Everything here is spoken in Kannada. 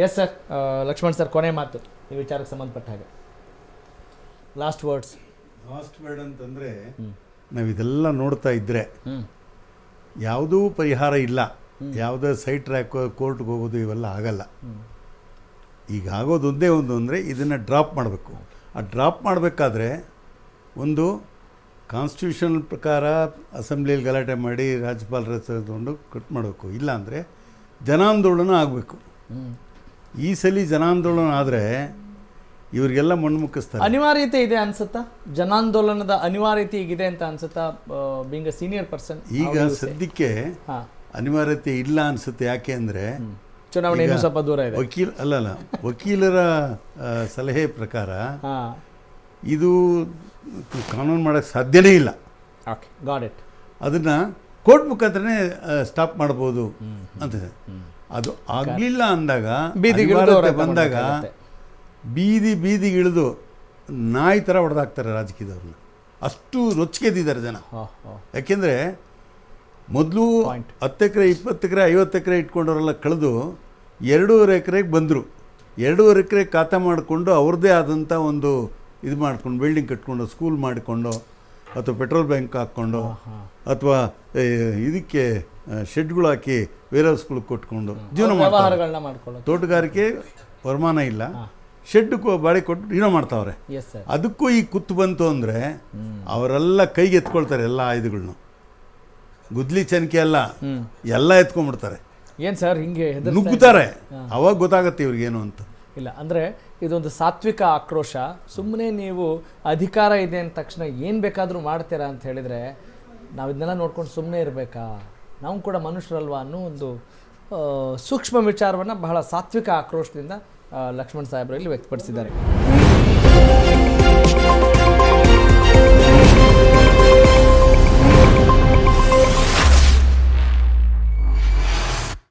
ಎಸ್ ಸರ್, ಲಕ್ಷ್ಮಣ್ ಸರ್ ಕೊನೆ ಮಾತು ಈ ವಿಚಾರಕ್ಕೆ ಸಂಬಂಧಪಟ್ಟ ಹಾಗೆ ಲಾಸ್ಟ್ ವರ್ಡ್ ಅಂತಂದರೆ ನಾವು ಇದೆಲ್ಲ ನೋಡ್ತಾ ಇದ್ದರೆ ಯಾವುದೂ ಪರಿಹಾರ ಇಲ್ಲ. ಯಾವುದೇ ಸೈಟ್ ಟ್ರ್ಯಾಕ್ ಕೋರ್ಟ್ಗೆ ಹೋಗೋದು ಇವೆಲ್ಲ ಆಗಲ್ಲ. ಈಗ ಆಗೋದು ಒಂದೇ ಒಂದು ಅಂದರೆ ಇದನ್ನು ಡ್ರಾಪ್ ಮಾಡಬೇಕು. ಆ ಡ್ರಾಪ್ ಮಾಡಬೇಕಾದ್ರೆ ಒಂದು ಕಾನ್ಸ್ಟಿಟ್ಯೂಷನ್ ಪ್ರಕಾರ ಅಸೆಂಬ್ಲಿಯಲ್ಲಿ ಗಲಾಟೆ ಮಾಡಿ ರಾಜ್ಯಪಾಲರ ತಗೊಂಡು ಕಟ್ ಮಾಡಬೇಕು. ಇಲ್ಲಾಂದರೆ ಜನಾಂದೋಲನ ಆಗಬೇಕು. ಈ ಸಲ ಜನಾಂದೋಲನ ಆದರೆ ಇವರಿಗೆಲ್ಲ ಮಣ್ಣು ಅನಿವಾರ್ಯತೆ ಇದೆ ಅನ್ಸುತ್ತಾ? ಜನಾಂದೋಲನದ ಅನಿವಾರ್ಯತೆ ಈಗಿದೆ ಅಂತ ಅನ್ಸುತ್ತಾ? ಬೀಂಗ್ ಅ ಸೀನಿಯರ್ ಪರ್ಸನ್ ಈಗ ಸದ್ಯಕ್ಕೆ ಅನಿವಾರ್ಯತೆ ಇಲ್ಲ ಅನ್ಸುತ್ತೆ. ಯಾಕೆ ಅಂದರೆ ಚುನಾವಣೆ ಇನ್ನೂ ಸ್ವಲ್ಪ ದೂರ ಇದೆ. ವಕೀಲರ ಸಲಹೆ ಪ್ರಕಾರ ಇದು ಕಾನೂನು ಮಾಡೋಕ್ಕೆ ಸಾಧ್ಯನೇ ಇಲ್ಲ. Okay, got it. ಅದನ್ನು ಕೋರ್ಟ್ ಮುಖಾಂತರನೇ ಸ್ಟಾಪ್ ಮಾಡ್ಬೋದು ಅಂತ. ಅದು ಆಗಲಿಲ್ಲ ಅಂದಾಗ ಬಂದಾಗ ಬೀದಿಗಿಳಿದು ನಾಯಿ ಥರ ಹೊಡೆದಾಕ್ತಾರೆ ರಾಜಕೀಯದವ್ರನ್ನ. ಅಷ್ಟು ರೊಚ್ಚಿಗೆದ್ದಿದ್ದಾರೆ ಜನ. ಯಾಕೆಂದರೆ ಮೊದಲು 10 ಎಕರೆ 20 ಎಕರೆ 50 ಎಕರೆ ಇಟ್ಕೊಂಡವರೆಲ್ಲ ಕಳೆದು 2.5 ಎಕರೆಗೆ ಬಂದರು. 2.5 ಎಕರೆ ಖಾತಾ ಮಾಡಿಕೊಂಡು ಅವ್ರದ್ದೇ ಆದಂಥ ಒಂದು ಇದು ಮಾಡ್ಕೊಂಡು ಬಿಲ್ಡಿಂಗ್ ಕಟ್ಕೊಂಡು ಸ್ಕೂಲ್ ಮಾಡಿಕೊಂಡು ಅಥವಾ ಪೆಟ್ರೋಲ್ ಬ್ಯಾಂಕ್ ಹಾಕ್ಕೊಂಡು ಅಥವಾ ಇದಕ್ಕೆ ಶೆಡ್ಗಳು ಹಾಕಿ ವೇರ್ ಹೌಸ್ಗಳಿಗೆ ಕೊಟ್ಕೊಂಡು ಜೀವನ ಮಾಡ್ತಾರೆ. ತೋಟಗಾರಿಕೆ ವರಮಾನ ಇಲ್ಲ, ಶೆಡ್ ಬಾಡಿ ಕೊಟ್ಟು ಏನೋ ಮಾಡ್ತಾವ್ರೆ. ಅದಕ್ಕೂ ಈ ಕುತ್ತು ಬಂತು ಅಂದರೆ ಅವರೆಲ್ಲ ಕೈಗೆ ಎತ್ಕೊಳ್ತಾರೆ ಎಲ್ಲ ಆಯುಧಗಳನ್ನ. ಗುದ್ಲಿ ಚನಿಕೆ ಎಲ್ಲ ಎತ್ಕೊಂಡ್ಬಿಡ್ತಾರೆ. ಏನು ಸರ್ ಹಿಂಗೆ ನುಗ್ಗುತ್ತಾರೆ. ಅವಾಗ ಗೊತ್ತಾಗತ್ತೆ ಇವ್ರಿಗೇನು ಅಂತ. ಇಲ್ಲ ಅಂದರೆ ಇದೊಂದು ಸಾತ್ವಿಕ ಆಕ್ರೋಶ. ಸುಮ್ಮನೆ ನೀವು ಅಧಿಕಾರ ಇದೆ ಅಂದ ತಕ್ಷಣ ಏನು ಬೇಕಾದರೂ ಮಾಡ್ತೀರಾ ಅಂತ ಹೇಳಿದರೆ ನಾವು ಇದನ್ನೆಲ್ಲ ನೋಡ್ಕೊಂಡು ಸುಮ್ಮನೆ ಇರಬೇಕಾ? ನಾವು ಕೂಡ ಮನುಷ್ಯರಲ್ವಾ ಅನ್ನೋ ಒಂದು ಸೂಕ್ಷ್ಮ ವಿಚಾರವನ್ನು ಬಹಳ ಸಾತ್ವಿಕ ಆಕ್ರೋಶದಿಂದ ಲಕ್ಷ್ಮಣ್ ಸಾಹೇಬರಲ್ಲಿ ವ್ಯಕ್ತಪಡಿಸಿದ್ದಾರೆ.